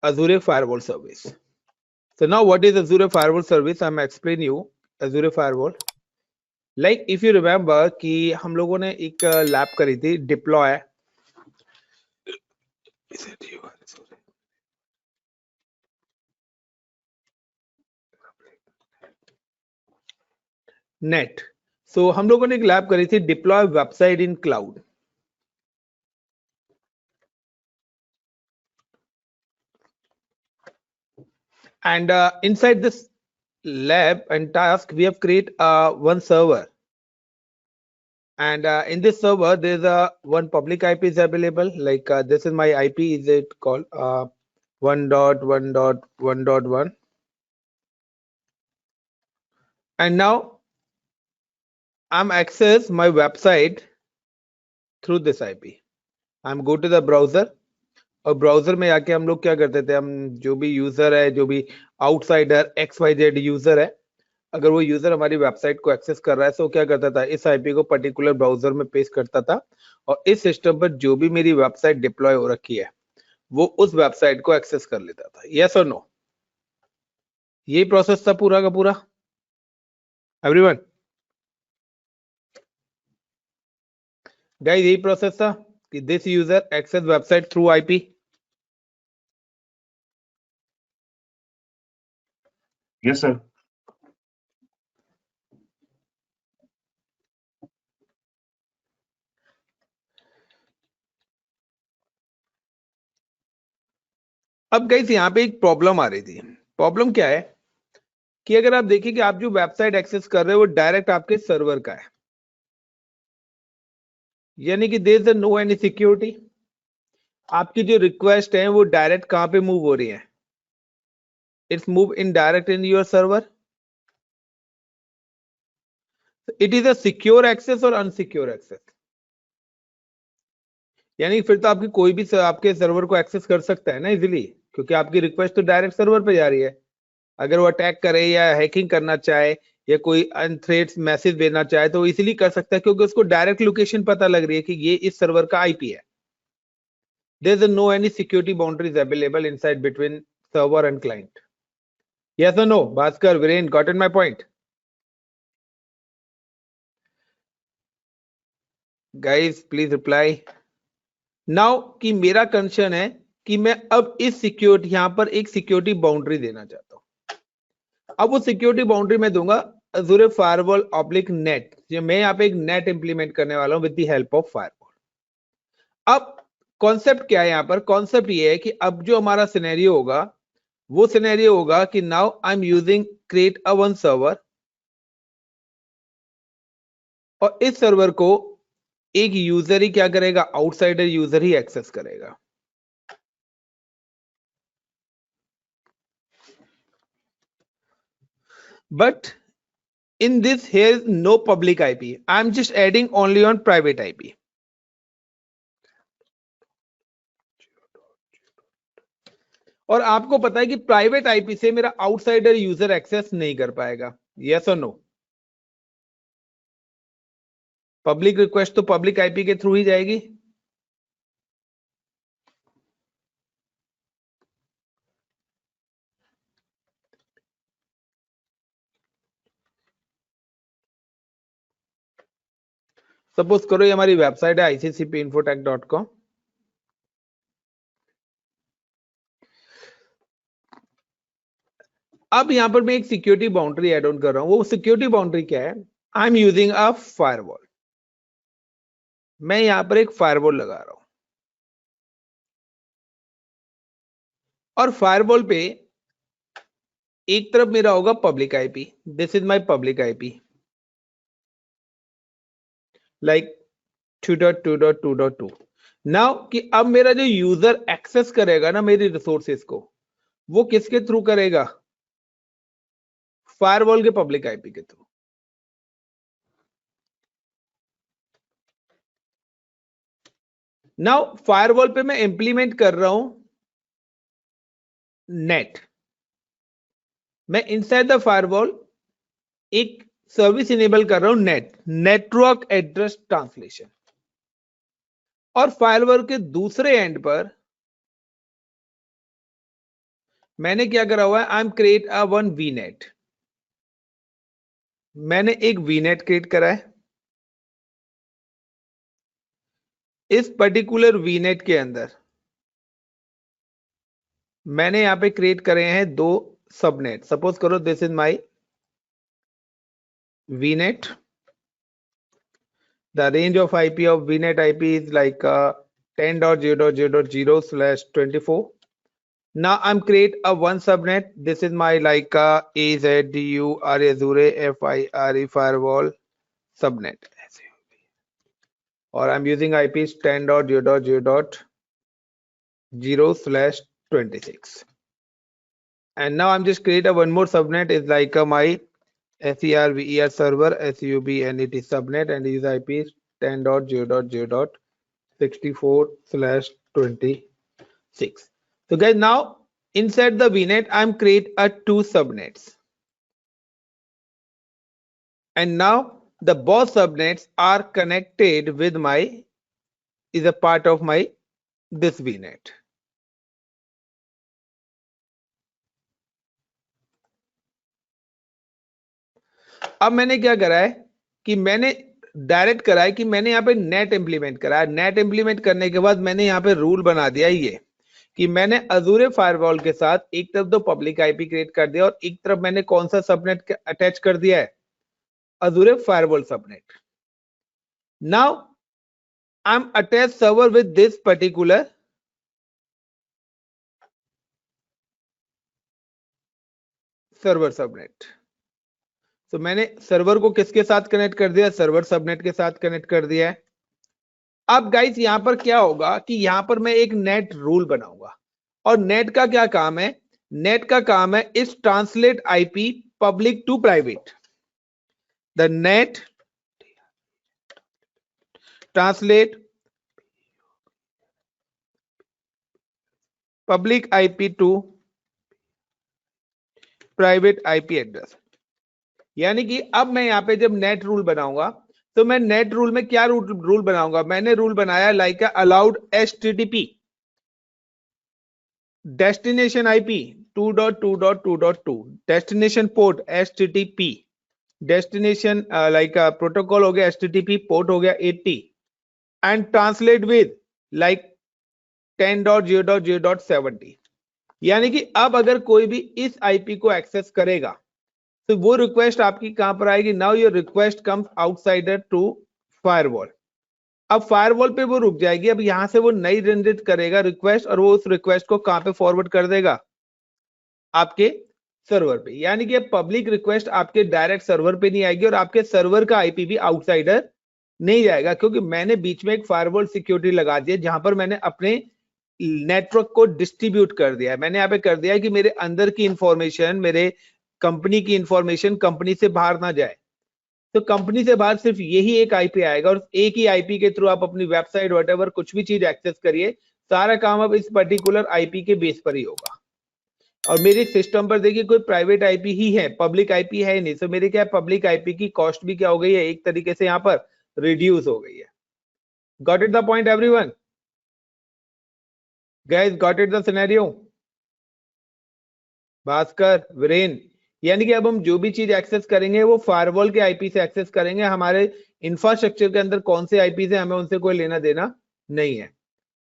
Azure Firewall Service. So now what is Azure Firewall Service? I'm explain you Azure Firewall. Like if you remember कि हम लोगों ने एक lab करी थी डिप्लॉय नेट. सो हम लोगों ने एक लैब करी थी deploy website in cloud. And inside this lab and task, we have create one server. And in this server, there's a one public IP is available. Like this is my IP. Is it called 1.1.1.1? And now I'm access my website through this IP. I'm go to the browser. और browser में आके हम लोग क्या करते थे, हम जो भी यूजर है, जो भी आउटसाइडर XYZ यूजर है, अगर वो यूजर हमारी वेबसाइट को एक्सेस कर रहा है तो क्या करता था, इस आईपी को पर्टिकुलर ब्राउजर में पेस्ट करता था और इस सिस्टम पर जो भी मेरी वेबसाइट डिप्लॉय हो रखी है वो उस वेबसाइट को एक्सेस कर लेता था. यस और नो? यही प्रोसेस था पूरा का पूरा. एवरीवन गाइस, यही प्रोसेस था कि this user access website through IP. Yes sir. अब गाइस यहाँ पे एक प्रॉब्लम आ रही थी. प्रॉब्लम क्या है कि अगर आप देखिए कि आप जो वेबसाइट एक्सेस कर रहे हो वो डायरेक्ट आपके सर्वर का है, यानी कि there is no any security. आपकी जो रिक्वेस्ट है वो डायरेक्ट कहां पे मूव हो रही है? It's move in direct in your server. It is a secure access और अनसिक्योर एक्सेस. यानी फिर तो आपकी कोई भी आपके सर्वर को एक्सेस कर सकता है ना इजीली, क्योंकि आपकी रिक्वेस्ट तो डायरेक्ट सर्वर पे जा रही है. अगर वो अटैक करे या हैकिंग करना चाहे या कोई अनथ्रेट्स मैसेज भेजना चाहे तो इजीली कर सकता है, क्योंकि उसको डायरेक्ट लोकेशन पता लग रही है कि ये इस सर्वर का आईपी है. There is no any security boundaries available inside between server and client. Yes और no? Bhaskar, Viren, gotten my point? Guys please reply now कि मेरा कंसर्न है कि मैं अब इस सिक्योरिटी यहां पर एक सिक्योरिटी बाउंड्री देना चाहता हूं. अब वो सिक्योरिटी बाउंड्री मैं दूंगा Azure Firewall /net. मैं यहाँ पे एक नेट इंप्लीमेंट करने वाला हूं with the help of firewall. अब कॉन्सेप्ट क्या है यहाँ पर? कॉन्सेप्ट ये है कि अब जो हमारा सिनेरियो होगा वो सिनेरियो होगा कि now I am using create a one server और इस सर्वर को एक यूजर ही क्या करेगा? आउटसाइडर यूजर ही एक्सेस करेगा. But in this here is no public IP. I'm just adding only on private IP. और आपको पता है कि प्राइवेट आईपी से मेरा आउटसाइडर यूजर एक्सेस नहीं कर पाएगा. यस और नो? पब्लिक रिक्वेस्ट तो पब्लिक आईपी के थ्रू ही जाएगी. सपोज करो ये हमारी वेबसाइट है iccpinfotech.com. अब यहां पर मैं एक सिक्योरिटी बाउंड्री एड ऑन कर रहा हूं. वो सिक्योरिटी बाउंड्री क्या है? आई एम यूजिंग अ फायरवॉल. मैं यहां पर एक फायरवॉल लगा रहा हूं और फायरवॉल पे एक तरफ मेरा होगा public IP. This is my public IP like 2.2.2.2. Now कि अब मेरा जो यूजर एक्सेस करेगा ना मेरी रिसोर्सेज को, वो किसके थ्रू करेगा? फायरवॉल के पब्लिक आईपी के थ्रू. नाउ फायरवॉल पे मैं इंप्लीमेंट कर रहा हूं नेट. मैं इनसाइड द फायरवॉल एक सर्विस इनेबल कर रहा हूं नेट, नेटवर्क एड्रेस ट्रांसलेशन. और फायरवॉल के दूसरे एंड पर मैंने क्या करा हुआ है, आई एम क्रिएट अ वन वीनेट। मैंने एक वीनेट क्रिएट करा है। इस पर्टिकुलर वीनेट के अंदर मैंने यहां पे क्रिएट करे हैं दो सबनेट। सपोज करो this is my वीनेट। The range of IP of वीनेट IP is like 10.0.0.0/24. Now I'm create a one subnet. This is my like AZDUR Azure FIRE firewall subnet. Or I'm using IP 10.0.0.0/26. And now I'm just create a one more subnet is like my SERVER server SUBNET subnet and is IP is 10.0.0.64/26. So guys, now inside the VNet I'm create a two subnets. And now the both subnets are connected with my is a part of my this VNet. अब मैंने क्या करा है कि मैंने direct करा है कि मैंने यहाँ पे नेट इंप्लीमेंट करा है। नेट इंप्लीमेंट करने के बाद मैंने यहाँ पे रूल बना दिया ये कि मैंने अजूरे फायरवॉल के साथ एक तरफ तो पब्लिक आईपी क्रिएट कर दिया और एक तरफ मैंने कौन सा सबनेट अटैच कर दिया है, अजूरे firewall subnet. Now I am attach server with this particular server subnet. तो मैंने सर्वर को किसके साथ कनेक्ट कर दिया, सर्वर सबनेट के साथ कनेक्ट कर दिया है। अब गाइस यहां पर क्या होगा कि यहां पर मैं एक नेट रूल बनाऊंगा और नेट का क्या काम है, नेट का काम है is translate IP public to private. The NAT translate public IP to private IP address. यानी कि अब मैं यहां पे जब नेट रूल बनाऊंगा तो मैं नेट रूल में क्या रूल बनाऊंगा, मैंने रूल बनाया like allowed HTTP destination IP 2.2.2.2 destination port HTTP destination like protocol हो गया HTTP पोर्ट हो गया 80 एंड ट्रांसलेट विद लाइक 10.0.0.70। यानी कि अब अगर कोई भी इस आईपी को एक्सेस करेगा तो वो रिक्वेस्ट आपकी कहां पर आएगी, now your request comes outsider to firewall. अब फायरवॉल पे वो रुक जाएगी, अब यहां से वो नई जनरेट करेगा रिक्वेस्ट और वो उस रिक्वेस्ट को कहां पे फॉरवर्ड कर देगा, आपके सर्वर पे। यानी कि पब्लिक रिक्वेस्ट आपके डायरेक्ट सर्वर पे नहीं आएगी और आपके सर्वर का आईपी भी आउटसाइडर नहीं जाएगा, क्योंकि मैंने बीच में एक फायरवॉल सिक्योरिटी लगा दी है जहां पर मैंने अपने नेटवर्क को डिस्ट्रीब्यूट कर दिया है। मैंने यहाँ पे कर दिया है कि मेरे अंदर की इंफॉर्मेशन, मेरे कंपनी की इंफॉर्मेशन कंपनी से बाहर ना जाए। तो कंपनी से बाहर सिर्फ यही एक आईपी आएगा और एक ही आईपी के थ्रू आप अपनी वेबसाइट व्हाटएवर कुछ भी चीज एक्सेस करिए, सारा काम अब इस पर्टिकुलर आईपी के बेस पर ही होगा। और मेरे सिस्टम पर देखिए कोई प्राइवेट आईपी ही है, पब्लिक आईपी है नहीं। तो मेरे क्या है, पब्लिक आईपी की कॉस्ट भी क्या हो गई है, एक तरीके से यहाँ पर रिड्यूस हो गई है। Got it the point everyone? Guys got it the scenario? Bhaskar, Viren, यानी कि अब हम जो भी चीज एक्सेस करेंगे वो फायरवॉल के आईपी से एक्सेस करेंगे। हमारे इंफ्रास्ट्रक्चर के अंदर कौन से आईपी है हमें उनसे कोई लेना देना नहीं है,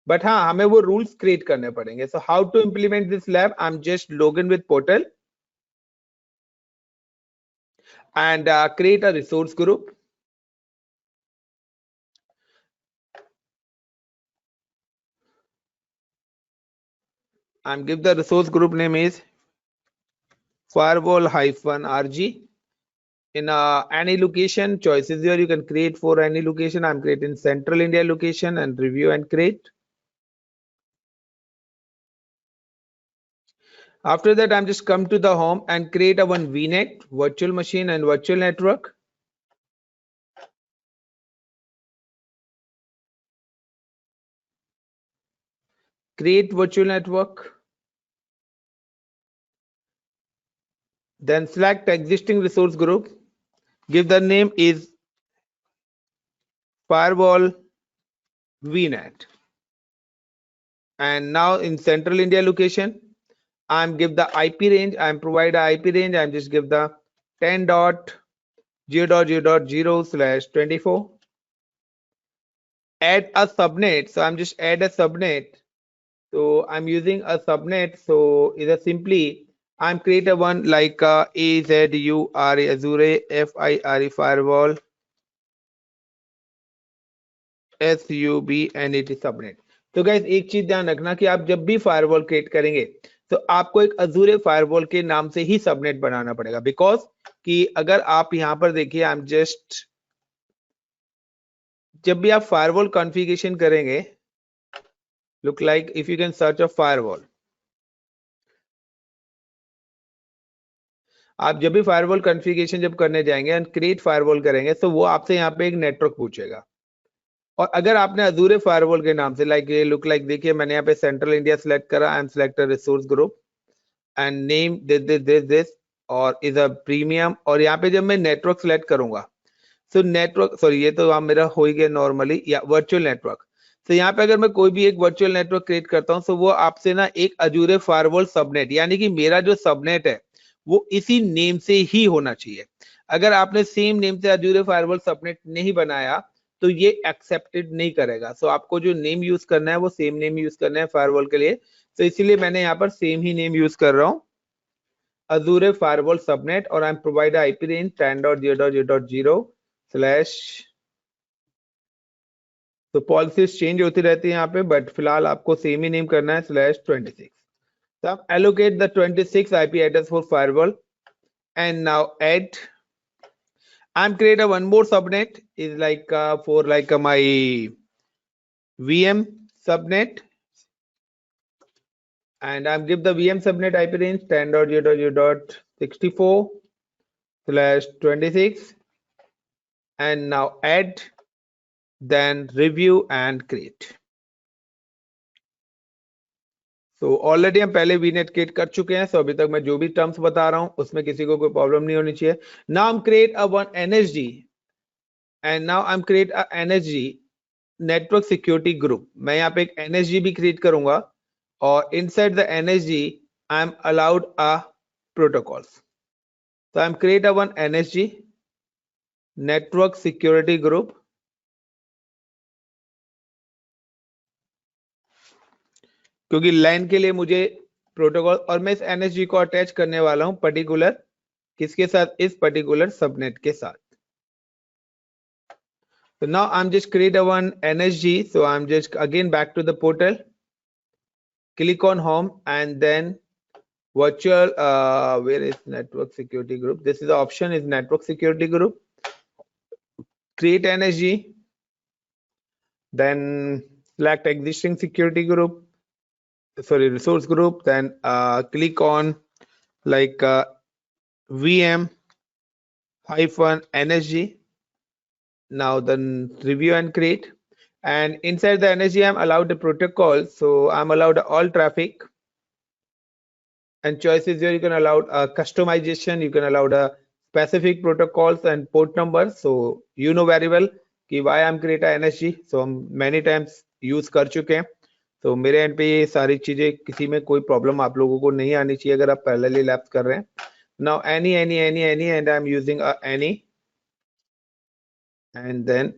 बट हाँ हमें वो रूल्स क्रिएट करने पड़ेंगे। So how to implement this lab, I am just log in with portal and create a resource group. And give the resource group name is firewall-rg. In any location, choices here you can create for any location. I'm creating Central India location and review and create. After that, I'm just come to the home and create a one VNet, virtual machine and virtual network. Create virtual network. Then select existing resource group. Give the name is firewall VNet. And now in Central India location, I'm give the IP range, I'm provide a IP range, I'm just give the 10.0.0.0/24. Add a subnet, so I'm just add a subnet. So I'm using a subnet, so either simply I'm create a one like AZURE FIRE firewall SUBNET subnet. तो guys एक चीज ध्यान रखना कि आप जब भी firewall create करेंगे तो आपको एक अजूरे फायरवॉल के नाम से ही सबनेट बनाना पड़ेगा, बिकॉज कि अगर आप यहां पर देखिए आई एम जस्ट, जब भी आप फायरवॉल कॉन्फ़िगरेशन करेंगे, look like if you can search a firewall, आप जब भी फायरवॉल कॉन्फ़िगरेशन जब करने जाएंगे एंड क्रिएट फायरवॉल करेंगे तो वो आपसे यहाँ पे एक नेटवर्क पूछेगा। और अगर आपने अजूरे फायरवॉल के नाम से लाइक ये लुक लाइक देखिए मैंने यहाँ पे सेंट्रल इंडिया सेलेक्ट करा, I am select a resource group and name this और इज अ प्रीमियम, और यहाँ पे जब मैं नेटवर्क सेलेक्ट करूंगा सो नेटवर्क सॉरी ये तो मेरा हो ही गया नॉर्मली या वर्चुअल नेटवर्क। तो यहाँ पे अगर मैं कोई भी एक वर्चुअल नेटवर्क क्रिएट करता हूँ तो वो आपसे ना एक अजूरे फायरवॉल सबनेट, यानी कि मेरा जो सबनेट है वो इसी नेम से ही होना चाहिए। अगर आपने सेम नेम से अजूरे फायरवॉल सबनेट नहीं बनाया तो ये एक्सेप्टेड नहीं करेगा। सो आपको जो नेम यूज करना है वो सेम नेम यूज करना है फायरवॉल के लिए। तो इसीलिए मैंने यहाँ पर सेम ही नेम यूज कर रहा हूँ, Azure Firewall Subnet, और I'm provide IP range 10.0.0.0 slash. तो पॉलिसीज चेंज होती रहती है यहाँ पे, बट फिलहाल आपको सेम ही नेम करना है /26। So I'm allocate the 26 IP address for firewall and now add. I'm create a one more subnet is like for like my VM subnet, and I'm give the VM subnet IP range 10.0.0.64/26 and now add, then review and create. तो already हम पहले वीनेट create कर चुके हैं, सो अभी तक मैं जो भी टर्म्स बता रहा हूं उसमें किसी को कोई प्रॉब्लम नहीं होनी चाहिए। Now I am create a one NSG and now I am create a NSG network security group. मैं यहाँ पे एक एनएसजी भी क्रिएट करूंगा और inside the NSG I am allowed a protocols. तो I am create a one NSG network security group, क्योंकि LAN के लिए मुझे प्रोटोकॉल, और मैं इस एनएसजी को अटैच करने वाला हूं पर्टिकुलर किसके साथ, इस पर्टिकुलर सबनेट के साथ। So now I'm just create a one NSG. So I'm just again back to the portal, click on home and then virtual where is network security group, this is the option is network security group, create NSG, then select existing security group, sorry resource group, then click on like VM -NSG. Now then review and create, and inside the NSG I'm allowed the protocol, so I'm allowed all traffic and choices here. You can allow customization, you can allow the specific protocols and port numbers, so you know very well कि why I'm create a NSG, so हम many times use कर चुके हैं। तो मेरे and पे ये सारी चीजें किसी में कोई प्रॉब्लम आप लोगों को नहीं आनी चाहिए अगर आप पैरेलली लैप्स कर रहे हैं। now any and I'm using a any and then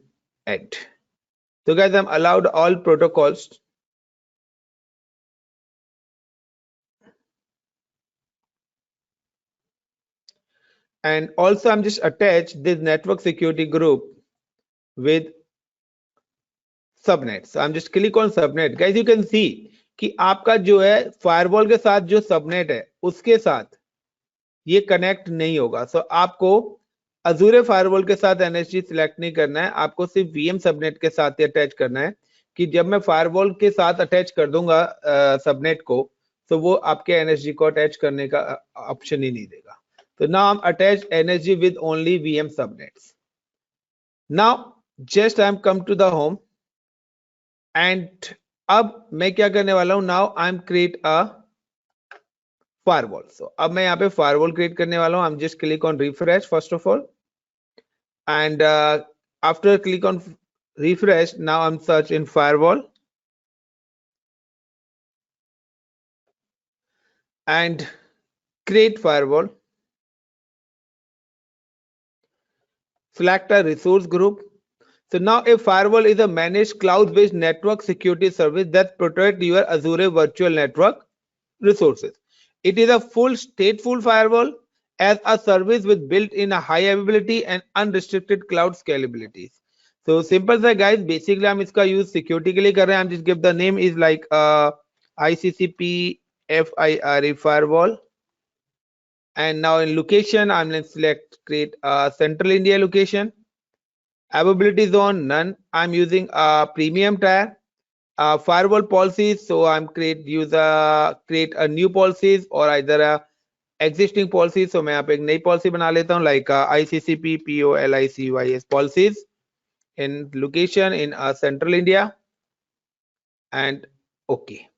add. So guys, I'm allowed all protocols, and also I'm just attached this network security group with subnet. So I am just click on subnet. Guys you can see कि आपका जो है firewall के साथ जो subnet है उसके साथ ये कनेक्ट नहीं होगा। सो आपको अजूरे फायरवॉल के साथ एनएसजी सिलेक्ट नहीं करना है, आपको सिर्फ वीएम सबनेट के साथ ही अटैच करना है कि जब मैं फायरवॉल के साथ अटैच कर दूंगा सबनेट को तो वो आपके एनएसजी को अटैच करने का ऑप्शन ही नहीं देगा। तो now I am attach NSG with only VM subnets. Now just I am come to the home and अब मैं क्या करने वाला हूं, now I am create a firewall. So अब मैं यहाँ पे फायरवॉल क्रिएट करने वाला हूं। I am just click on refresh first of all and after click on refresh now I am search in firewall and create firewall. Select a resource group. So now a firewall is a managed cloud-based network security service that protects your Azure virtual network resources. It is a full stateful firewall as a service with built-in high availability and unrestricted cloud scalability. So simple सा guys, basically हम इसका use security के लिए कर रहे हैं. I'm just give the name is like ICCP FIRE firewall. And now in location, I'm going to select create a central India location. Availability zone none. I'm using a premium tier. Firewall policies, so I'm create a new policies or either a existing policies. So मैं यहाँ पे एक नई policy बना लेता हूँ like ICCP POLICYS policies in location in central India and okay.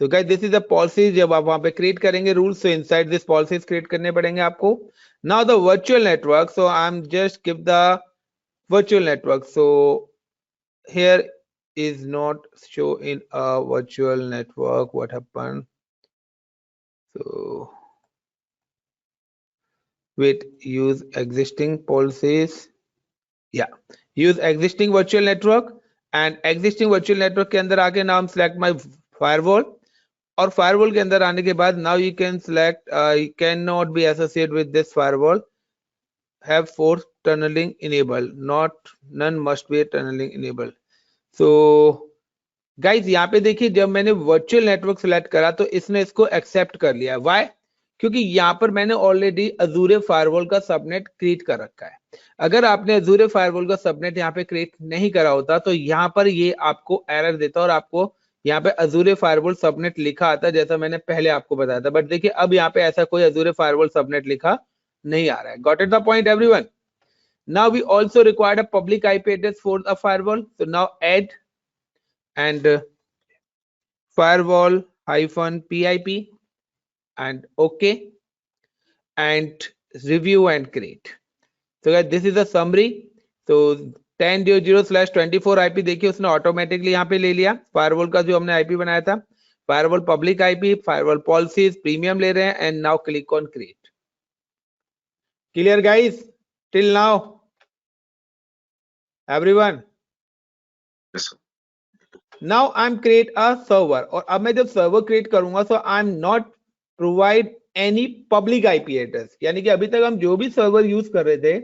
So guys, this is the policy. जब आप वहाँ पे create करेंगे rules, so inside this policies create करने पड़ेंगे आपको. Now the virtual network, so I'm just give the virtual network. So here is not show in a virtual network. What happened? So wait, use existing policies. Yeah, use existing virtual network and existing virtual network के अंदर आके now select my firewall. और firewall के अंदर आने के बाद now you can select you cannot be associated with this firewall. Have force tunneling enabled. None must be tunneling enabled. So guys यहाँ पे देखिए जब मैंने वर्चुअल नेटवर्क सिलेक्ट करा तो इसने इसको एक्सेप्ट कर लिया. व्हाई? क्योंकि यहाँ पर मैंने ऑलरेडी अजूरे फायरवॉल का सबनेट क्रिएट कर रखा है. अगर आपने अजूरे फायरवॉल का सबनेट यहाँ पे क्रिएट नहीं करा होता तो यहाँ पर ये आपको एरर देता और आपको यहाँ पे अजूरे फायरवॉल सबनेट लिखा आता जैसा मैंने पहले आपको बताया था. बट देखिए अब यहाँ पे ऐसा कोई अजूरे फायरवॉल सबनेट लिखा नहीं आ रहा है. Got it the point everyone? Now we also required a public IP address for the firewall. So now add and firewall -pip and okay and review and create. So guys, this is a summary. So 10.0.0/24 IP देखिए उसने automatically यहाँ पे ले लिया. Firewall का जो हमने IP बनाया था, firewall public IP, firewall policies premium ले रहे हैं and now click on create. Clear guys till now everyone? Now I am create a server और अब मैं जब सर्वर क्रिएट करूंगा so I am not provide any public IP address. यानी कि अभी तक हम जो भी सर्वर यूज कर रहे थे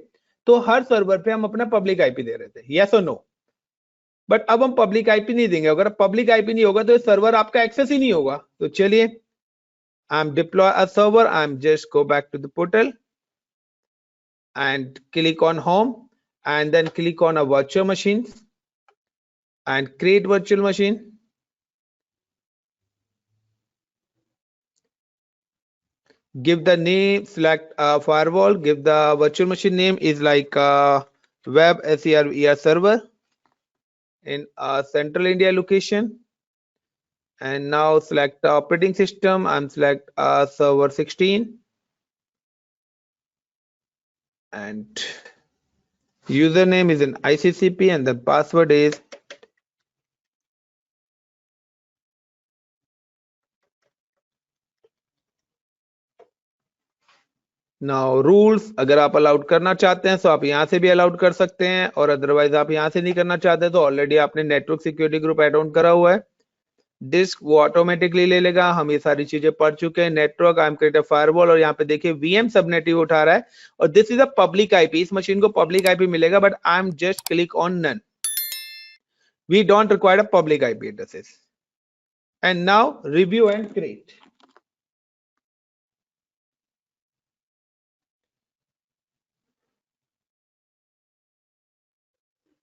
तो हर सर्वर पे हम अपना पब्लिक आईपी दे रहे थे. यस और नो? बट अब हम पब्लिक आईपी नहीं देंगे. अगर पब्लिक आईपी नहीं होगा तो सर्वर आपका एक्सेस ही नहीं होगा. तो चलिए I am deploy a server. I am just go back to the portal and click on home and then click on a virtual machine and create virtual machine. Give the name, select a firewall, give the virtual machine name is like web SER server in central India location. And now select the operating system and select server 16 and username is in ICCP and the password is now rules. अगर आप allowed करना चाहते हैं तो आप यहाँ से भी अलाउड कर सकते हैं और अदरवाइज आप यहाँ से नहीं करना चाहते तो ऑलरेडी आपने network security group add on करा हुआ है. डिस्क वो ऑटोमेटिकली ले लेगा. हम ये सारी चीजें पढ़ चुके हैं. Network I am create a firewall और यहाँ पे देखिए वीएम सबनेट ही उठा रहा है और this is a public IP. इस मशीन को पब्लिक आईपी मिलेगा but I am just click on none. We don't require a public IP addresses. And now review and create.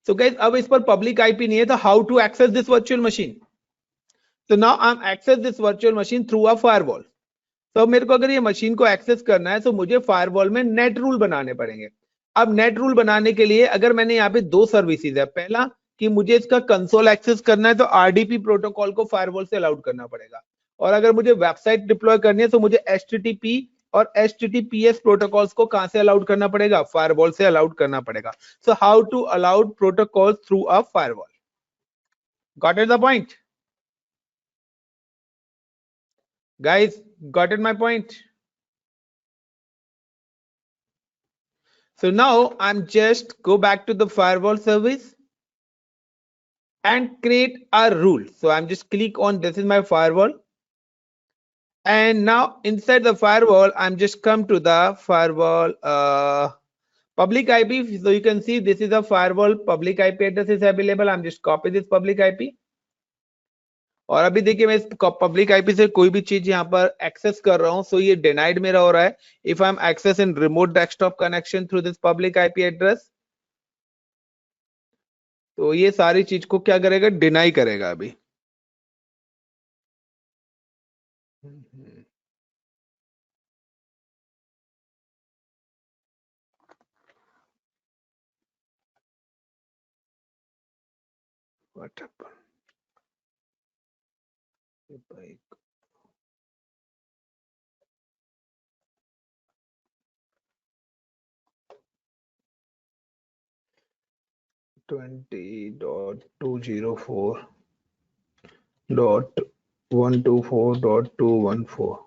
So guys, अब इस पर पब्लिक आईपी नहीं है तो how to access this virtual machine? So now I'm access this virtual machine through a firewall. तो मेरे को अगर ये मशीन को एक्सेस करना है तो मुझे फायरवॉल में नेट रूल बनाने पड़ेंगे. अब नेट रूल बनाने के लिए अगर मैंने यहाँ पे दो सर्विसेज है. पहला कि मुझे इसका कंसोल एक्सेस करना है तो आरडीपी प्रोटोकॉल को फायरवॉल से अलाउड करना पड़ेगा और अगर मुझे वेबसाइट डिप्लॉय करनी है तो मुझे एचटीटीपी और एचटीटीपीएस प्रोटोकॉल्स को कहां से अलाउड करना पड़ेगा? फायरवॉल से अलाउड करना पड़ेगा. So how to allowed protocols through a firewall? Got it the point? Guys, got it my point? So now I'm just go back to the firewall service and create a rule. So I'm just click on this is my firewall. And now inside the firewall, I'm just come to the firewall public IP. So you can see this is a firewall public IP address is available. I'm just copy this public IP. और अभी देखिए मैं इस public IP से कोई भी चीज यहाँ पर एक्सेस कर रहा हूँ सो ये डिनाइड मेरा हो रहा है if I am access in remote desktop connection through this public IP address तो ये सारी चीज को क्या करेगा डिनाई करेगा अभी What happened? 20.204.124.214.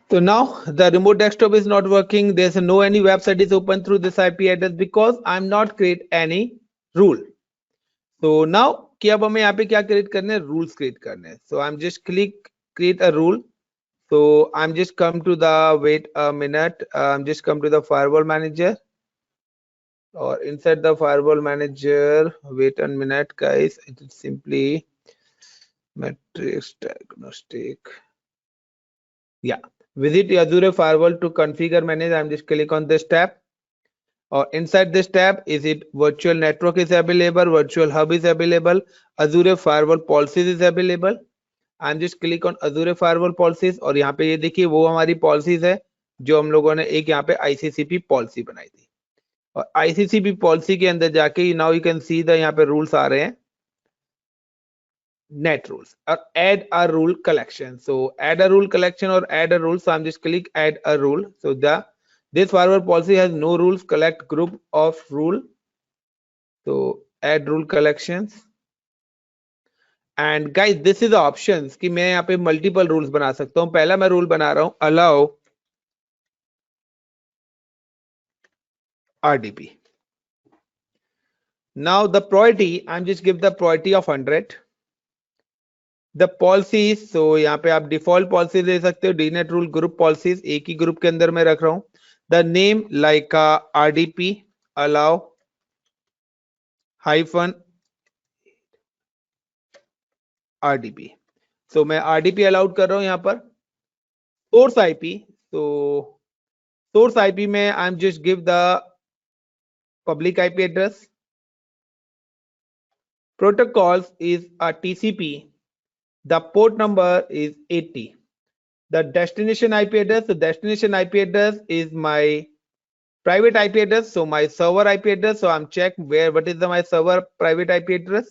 So now the remote desktop is not working. There's no any website is open through this IP address because I'm not create any rule. So now कि अब हमें यहाँ पे क्या create करने हैं rules create करने हैं. So I'm just click create a rule. So I'm just come to the wait a minute. I'm just come to the firewall manager. Or inside the firewall manager, wait a minute, guys. It is simply matrix diagnostic. Yeah, visit Azure firewall to configure manage. I'm just click on this tab. Or inside this tab, is it virtual network is available, virtual hub is available, Azure firewall policies is available. I'm just click on Azure firewall policies और यहाँ पे ये देखिए वो हमारी policies है जो हम लोगों ने एक यहाँ पे ICCP policy बनाई थी और ICCP policy के अंदर जाके now you can see the यहाँ पे rules आ रहे हैं net rules or add a rule collection. So add a rule collection or add a rule. So I'm just click add a rule. So this firewall policy has no rules, collect group of rule. So add rule collections. And guys, this is the options कि मैं यहाँ पे multiple rules बना सकता हूँ. पहला मैं rule बना रहा हूँ allow RDP. Now the priority, I'm just give the priority of 100. The policies, so यहाँ पे आप default policies दे सकते हो. DNet rule group policies एक ही group के अंदर मैं रख रहा हूँ. The name like RDP allow hyphen RDP. So मैं RDP allowed कर रहा हूँ यहाँ पर. Source IP, so source IP में I'm just give the public IP address. Protocols is a TCP. The port number is 80. The destination IP address, the destination IP address is my private IP address. So my server IP address. So I'm check where what is my server private IP address.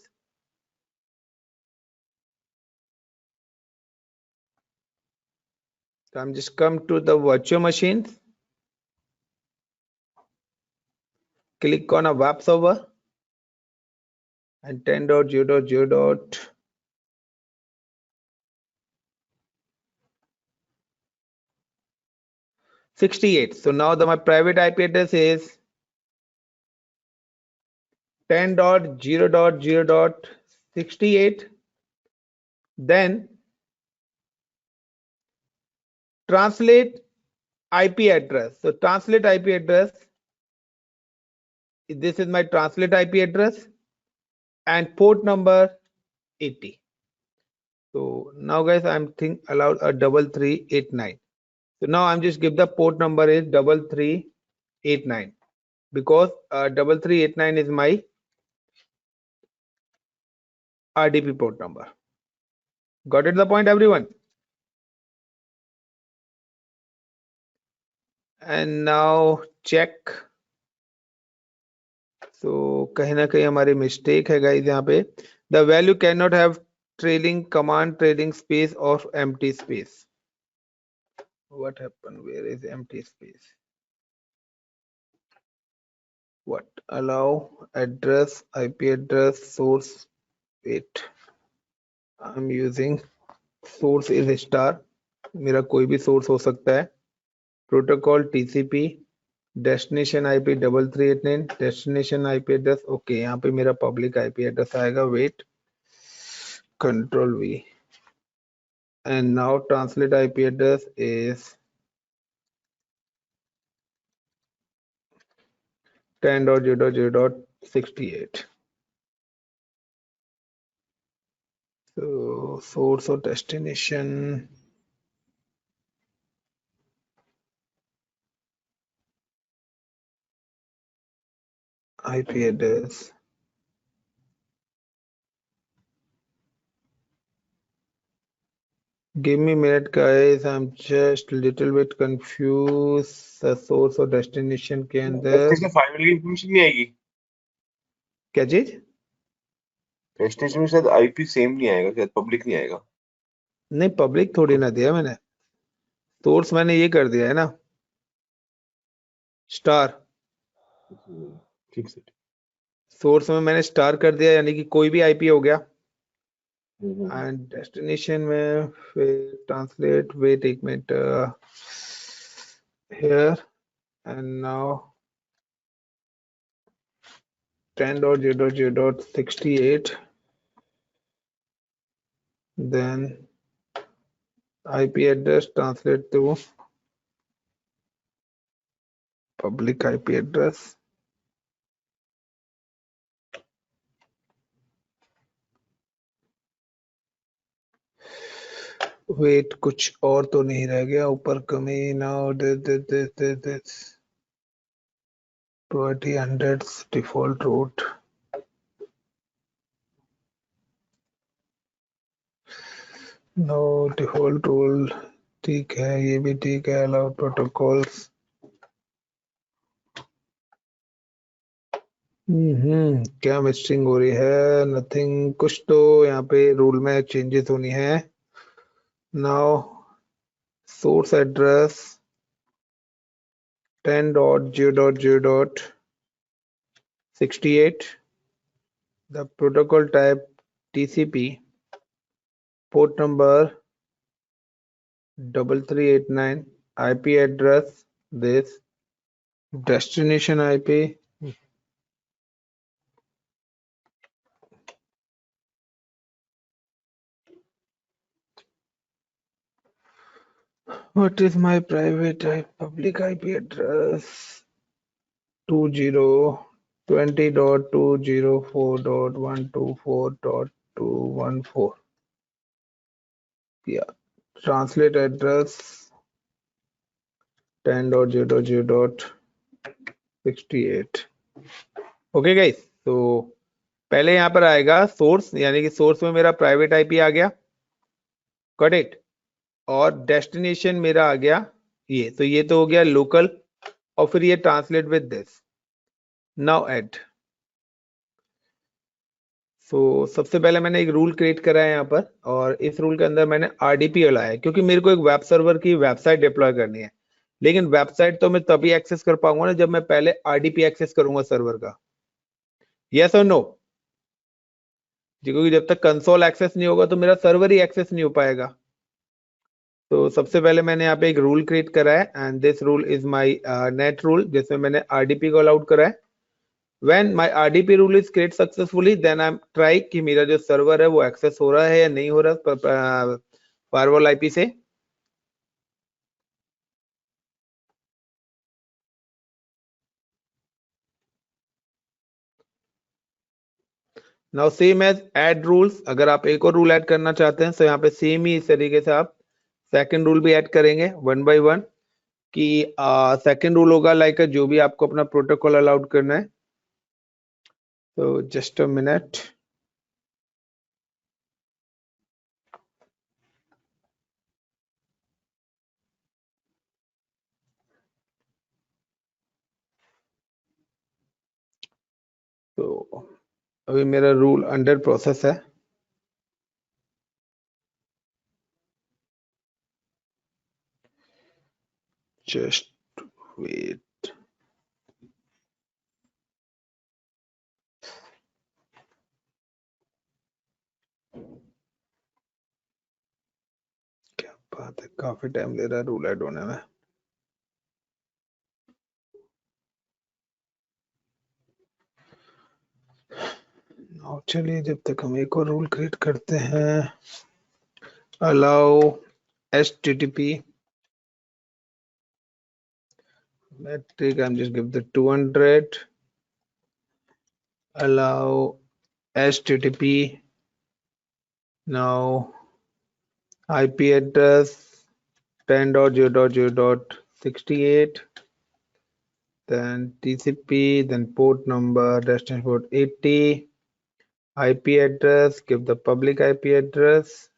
So I'm just come to the virtual machines. Click on a web server and 10.0.0. 68. So now my private IP address is 10.0.0.68. Then translate IP address. So translate IP address. This is my translate IP address and port number 80. So now guys, I'm think allowed a 3389. So now I'm just give the port number is 3389 because 3389 is my RDP port number. Got it the point everyone? And now check. So कहीं ना कहीं हमारी mistake है guys यहाँ पे. The value cannot have trailing command trailing space or empty space. What happened? Where is empty space? What? Allow address IP address source. Wait. I am using source is star, मेरा कोई भी source हो सकता है। Protocol TCP, destination IP 3389, destination IP address okay, यहाँ पे मेरा public IP address आएगा, wait, control V, and now translate IP address is 10.0.0.68. So source or destination, IP address. Give me a minute, guys. I'm just little bit confused. The source or destination के अंदर इसमें final की information नहीं आएगी। क्या चीज? Destination में शायद आईपी सेम नहीं आएगा, शायद पब्लिक नहीं आएगा। नहीं, पब्लिक थोड़ी ना दिया मैंने, सोर्स मैंने ये कर दिया है ना, स्टार। ठीक से। सोर्स में मैंने स्टार कर दिया, यानी कि कोई भी आईपी हो गया। एंड डेस्टिनेशन में फिर ट्रांसलेट, वेट एक minute, here and now 10.0.0.68, then IP address translate to public IP address. Wait, कुछ और तो नहीं रह गया ऊपर कमी? Now this 20 default route, no default rule, ठीक है, ये भी ठीक है। अलाउड प्रोटोकॉल्स, क्या मिस्टिंग हो रही है? नथिंग, कुछ तो यहाँ पे रूल में चेंजेस होनी है। Now source address 10.0.0.68, the protocol type TCP, port number 3389, IP address this, destination IP, what is my private public IP address? 20.204.124.214. Yeah, translate address 10.0.0.68. Okay guys, तो पहले यहाँ पर आएगा सोर्स, यानी कि सोर्स में मेरा प्राइवेट आईपी आ गया, गॉट इट, और डेस्टिनेशन मेरा आ गया ये, तो ये तो हो गया लोकल, और फिर ये translate with this. Now add, so सबसे पहले मैंने एक रूल क्रिएट करा है यहाँ पर, और इस रूल के अंदर मैंने आरडीपी लाया है, क्योंकि मेरे को एक वेब सर्वर की वेबसाइट डिप्लॉय करनी है। लेकिन वेबसाइट तो मैं तभी एक्सेस कर पाऊंगा ना जब मैं पहले आरडीपी एक्सेस करूंगा सर्वर का, यस और नो? क्योंकि जब तक कंसोल एक्सेस नहीं होगा तो मेरा सर्वर ही एक्सेस नहीं हो पाएगा। तो सबसे पहले मैंने यहाँ पे एक रूल क्रिएट करा है, and this rule is my NAT rule, जिसमें मैंने आरडीपी को अलाउड करा है। When my RDP rule is create successfully, then I am try कि मेरा जो सर्वर है वो एक्सेस हो रहा है या नहीं हो रहा फायरवॉल आईपी से। Now same as add rules, अगर आप एक और रूल ऐड करना चाहते हैं तो यहाँ पे सेम ही इस तरीके से आप सेकंड रूल भी ऐड करेंगे वन बाय वन, कि सेकंड रूल होगा लाइक जो भी आपको अपना प्रोटोकॉल अलाउड करना है। तो जस्ट अ मिनट, तो अभी मेरा रूल अंडर प्रोसेस है। जस्ट वेट, बात है, काफी टाइम ले रहा है रूल ऐड होने में। और चलिए जब तक हम एक और रूल क्रिएट करते हैं, allow HTTP metric, I'm just give the 200, allow HTTP, now IP address 10.0.0.68, then TCP, then port number, destination port 80, IP address, give the public IP address,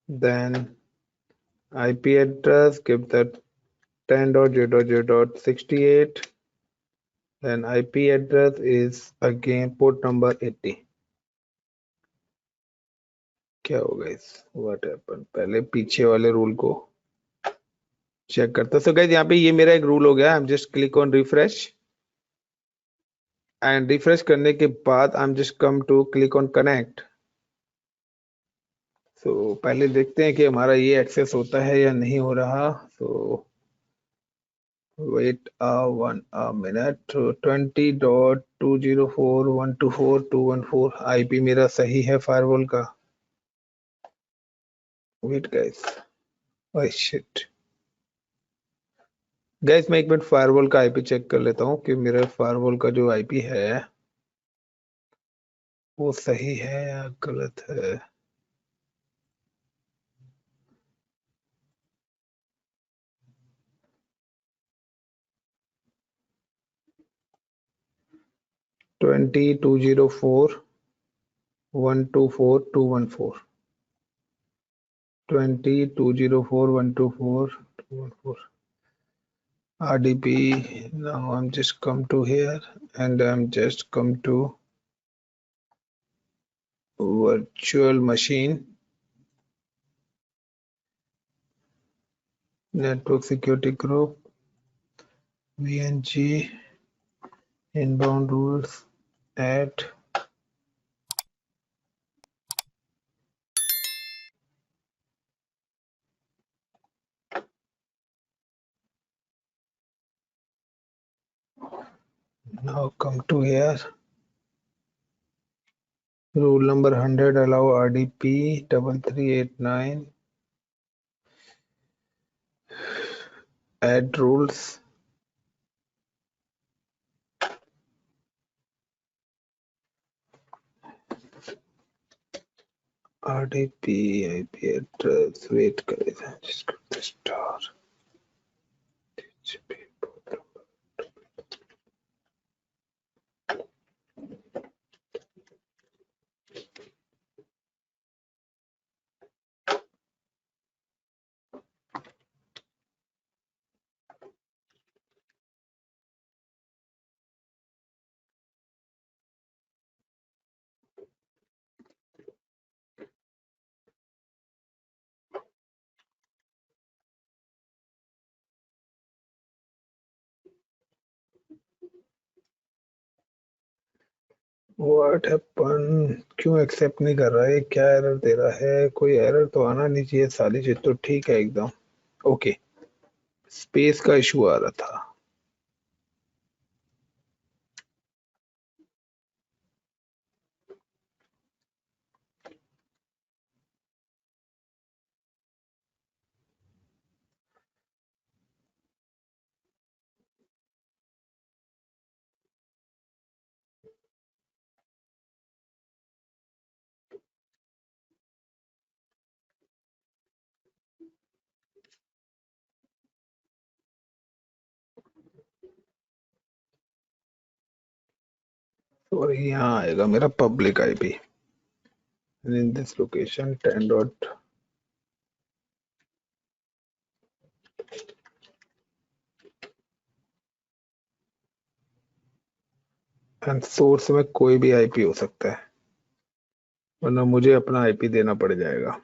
then IP address, give the 10.0.0.68, then IP address is again port number 80. क्या होगा इस what happen, पहले पीछे वाले rule को check करते हैं। So guys यहाँ पे ये मेरा एक रूल हो गया। I am just click on refresh, and refresh करने के बाद I am just come to click on connect. So पहले देखते हैं कि हमारा ये एक्सेस होता है या नहीं हो रहा। So wait one minute. 20.204.124.214 IP मेरा सही है फायरवॉल का। Wait guys, oh shit guys, मैं एक मिनट फायरवॉल का आईपी चेक कर लेता हूँ कि मेरा फायरवॉल का जो आईपी है वो सही है या गलत है। Twenty 204.124.214 RDP. Now I'm just come to here and I'm just come to virtual machine, network security group, VNG, inbound rules, add. Now come to here. Rule number 100, allow RDP 3389. Add rules. RDP IP address. Wait, guys, just go to the star. What happen, क्यों accept नहीं कर रहा है, क्या error दे रहा है? कोई error तो आना नहीं चाहिए, सारी चीज तो ठीक है एकदम। ओके, स्पेस का इशू आ रहा था। और यहाँ आएगा मेरा public IP in this location 10 dot and source में कोई भी आईपी हो सकता है, वरना मुझे अपना आईपी देना पड़ जाएगा।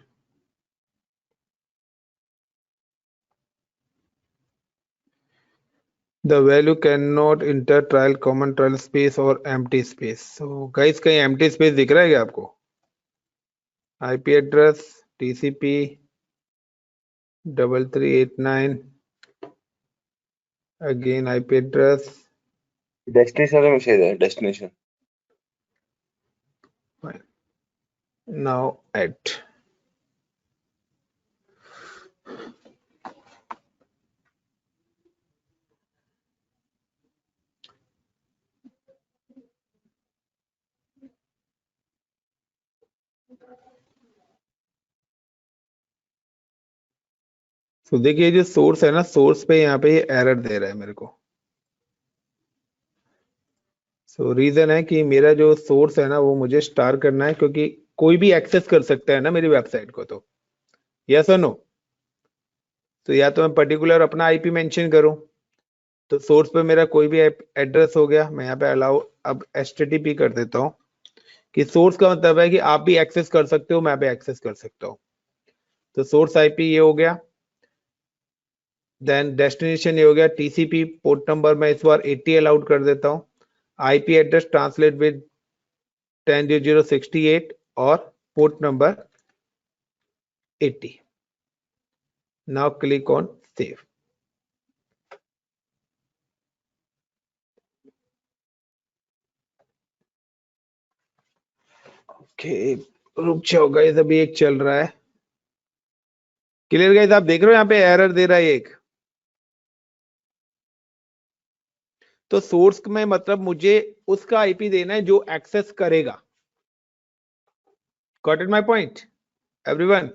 The value cannot enter trial, common trial space और empty space. So guys, कहीं empty space दिख रहा है क्या आपको? IP address TCP 3389, again IP address. Destination का मैसेज है, डेस्टिनेशन. Fine. Now add. तो देखिए जो सोर्स है ना, सोर्स पे यहाँ पे एरर दे रहा है मेरे को. सो रीजन है कि मेरा जो सोर्स है ना वो मुझे स्टार करना है, क्योंकि कोई भी एक्सेस कर सकता है ना मेरी वेबसाइट को. तो यस और नो. तो या तो मैं पर्टिकुलर अपना आईपी मेंशन करूं, तो सोर्स पे मेरा कोई भी एड्रेस हो गया, मैं यहाँ पे अलाउ अब एचटीटीपी कर देता हूँ कि सोर्स का मतलब है कि आप भी एक्सेस कर सकते हो, मैं भी एक्सेस कर सकता हूँ. तो सोर्स आईपी ये हो गया. देन डेस्टिनेशन ये हो गया. टीसीपी पोर्ट नंबर मैं इस बार 80 अलाउड कर देता हूँ. आईपी एड्रेस ट्रांसलेट विद 10.0.68 और port number 80. Now click on save. Okay, रुक जाओ गाइस, अभी एक चल रहा है. क्लियर गाइस, आप देख रहे हो यहाँ पे एरर दे रहा है एक. तो सोर्स में मतलब मुझे उसका आईपी देना है जो एक्सेस करेगा. Got it my point everyone?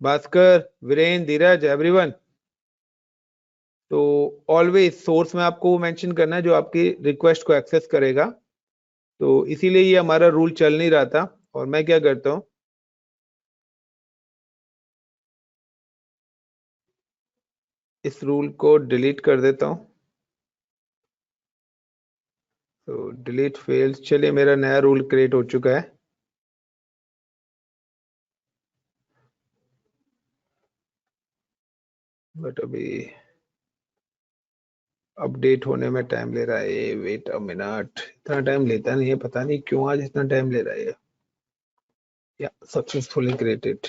Bhaskar, Viren, Dheeraj, everyone. तो ऑलवेज सोर्स में आपको मेंशन करना है जो आपकी रिक्वेस्ट को एक्सेस करेगा. तो इसीलिए ये हमारा रूल चल नहीं रहा था, और मैं क्या करता हूं, इस रूल को डिलीट कर देता हूं. तो डिलीट फेल्स. चलिए, मेरा नया रूल क्रिएट हो चुका है. बट अभी अपडेट होने में टाइम ले रहा है. Wait a minute. इतना टाइम लेता नहीं है, पता नहीं क्यों आज इतना टाइम ले रहा है. या successfully created.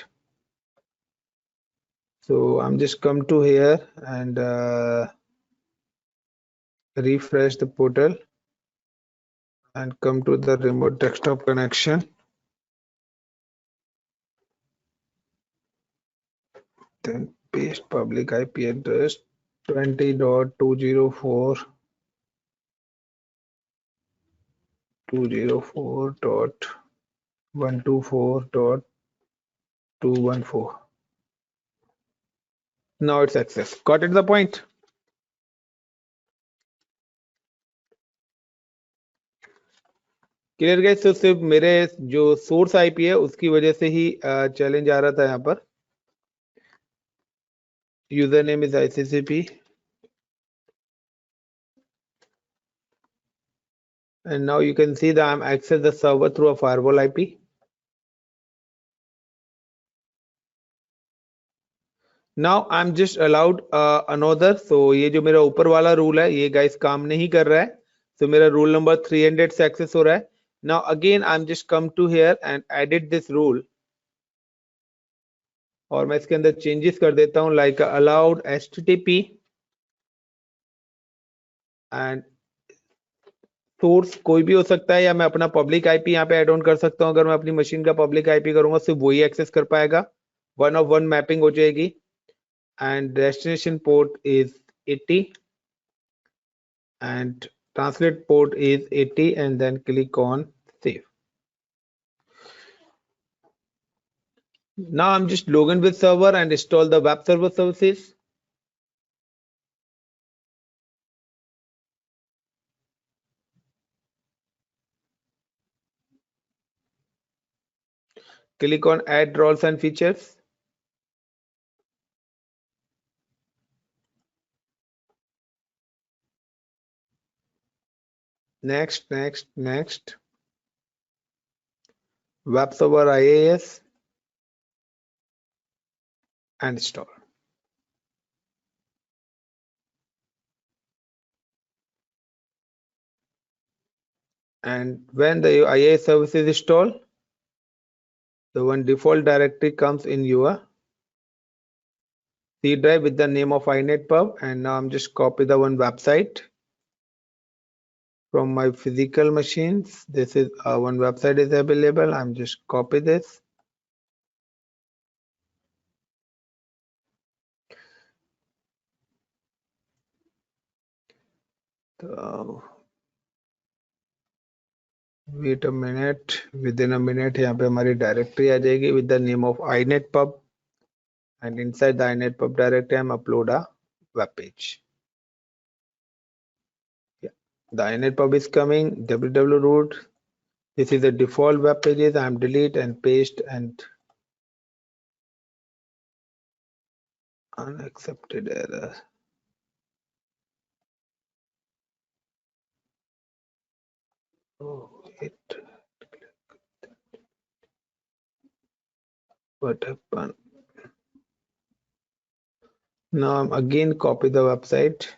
So I'm just come to here and refresh the portal and come to the remote desktop connection. Then paste public IP address 20.204 204.124.214. Now it's access. Got it the point? Clear guys? तो सिर्फ मेरे जो source IP है उसकी वजह से ही challenge आ रहा था यहाँ पर. User name is ICCP and now you can see that I'm access the server through a firewall IP. Now I'm just allowed another. So ये जो मेरा ऊपर वाला रूल है ये गाइस काम नहीं कर रहा है. So मेरा रूल नंबर 300 से एक्सेस हो रहा है. Now again I'm just come to here and edit this rule. और मैं इसके अंदर चेंजेस कर देता हूँ like allowed HTTP and source कोई भी हो सकता है, या मैं अपना पब्लिक आईपी यहाँ पे एड ऑन कर सकता हूँ. अगर मैं अपनी मशीन का पब्लिक आईपी करूंगा सिर्फ वही एक्सेस कर पाएगा. 1-of-1 मैपिंग हो जाएगी. And destination port is 80 and translate port is 80 and then click on save. Now I'm just login with server and install the web server services. Click on add roles and features. Next, next, next. Web server IAS and install. and when the IIS service is installed, the one default directory comes in your C drive with the name of inetpub, and now I'm just copy the one website from my physical machines. This is one website is available. I'm just copy this. So wait a minute, within a minute यहाँ पे हमारी directory आ जाएगी with the name of inetpub, and inside the inetpub directory I'm upload a web page. Yeah, the inetpub is coming, www.root. This is the default web pages. I'm delete and paste and unaccepted error. Oh, wait. What happened? Now I'm again copy the website.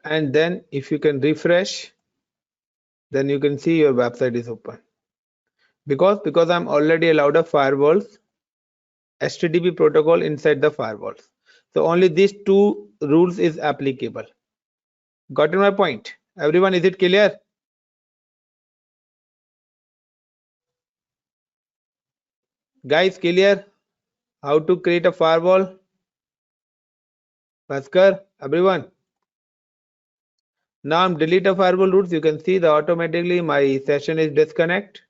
And then if you can refresh, then you can see your website is open. Because I'm already allowed a firewalls, HTTP protocol inside the firewalls. So only these two rules is applicable. Gotten my point? Everyone, is it clear? Guys, clear? How to create a firewall? Bhaskar, everyone. Now I'm delete a firewall rules. You can see that automatically my session is disconnect.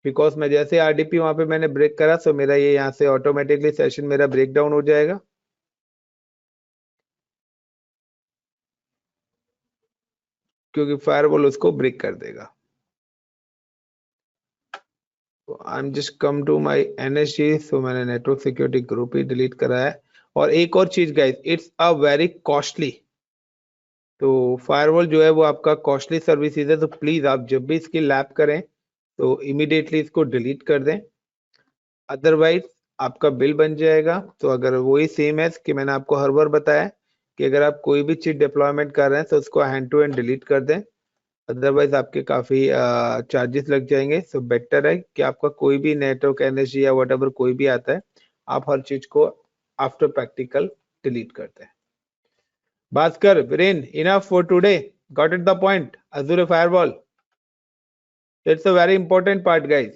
Because मैं जैसे RDP वहां पे मैंने break करा, so मेरा ये यहाँ से ऑटोमेटिकली सेशन मेरा ब्रेक डाउन हो जाएगा. क्योंकि फायरवॉल उसको ब्रेक कर देगा. I'm just come to my NSG, so मैंने नेटवर्क सिक्योरिटी ग्रुप ही डिलीट करा है. और एक और चीज guys, it's a very costly. तो फायरवॉल जो है वो आपका कॉस्टली सर्विसेज है, तो प्लीज आप जब भी इसकी लैब करें तो इमीडिएटली इसको डिलीट कर दें, अदरवाइज आपका बिल बन जाएगा. तो अगर वही सेम है कि मैंने आपको हर बार बताया कि अगर आप कोई भी चीज डिप्लॉयमेंट कर रहे हैं तो उसको हैंड टू हैंड डिलीट कर दें, अदरवाइज आपके काफी चार्जेस लग जाएंगे. सो बेटर है कि आपका कोई भी नेटवर्क एनएसजी या व्हाटएवर कोई भी आता है, आप हर चीज को आफ्टर प्रैक्टिकल डिलीट करते हैं. Bhaskar, Viren, enough for today. Got it the point? Azure firewall, it's a very important part, guys.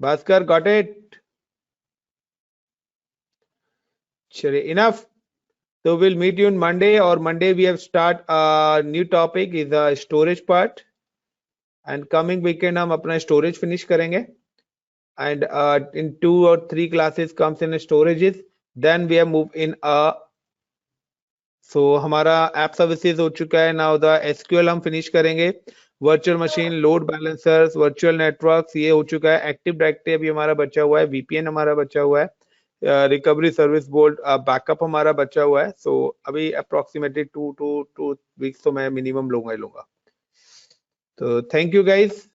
Bhaskar, got it? Chale, enough. So we'll meet you on Monday, or Monday we have start a new topic is the storage part, and coming weekend हम अपना storage finish करेंगे, and in 2 or 3 classes comes in storages, then we have moved in a. So हमारा app services हो चुका है. Now the SQL हम finish करेंगे, virtual machine, load balancers, virtual networks ये हो चुका है. Active Directory अभी हमारा बचा हुआ है, VPN हमारा बचा हुआ है, रिकवरी सर्विस बोर्ड बैकअप हमारा बचा हुआ है. सो अभी अप्रोक्सीमेटली 2 to 2 weeks तो मैं मिनिमम लूंगा ही लूंगा. तो थैंक यू गाइज.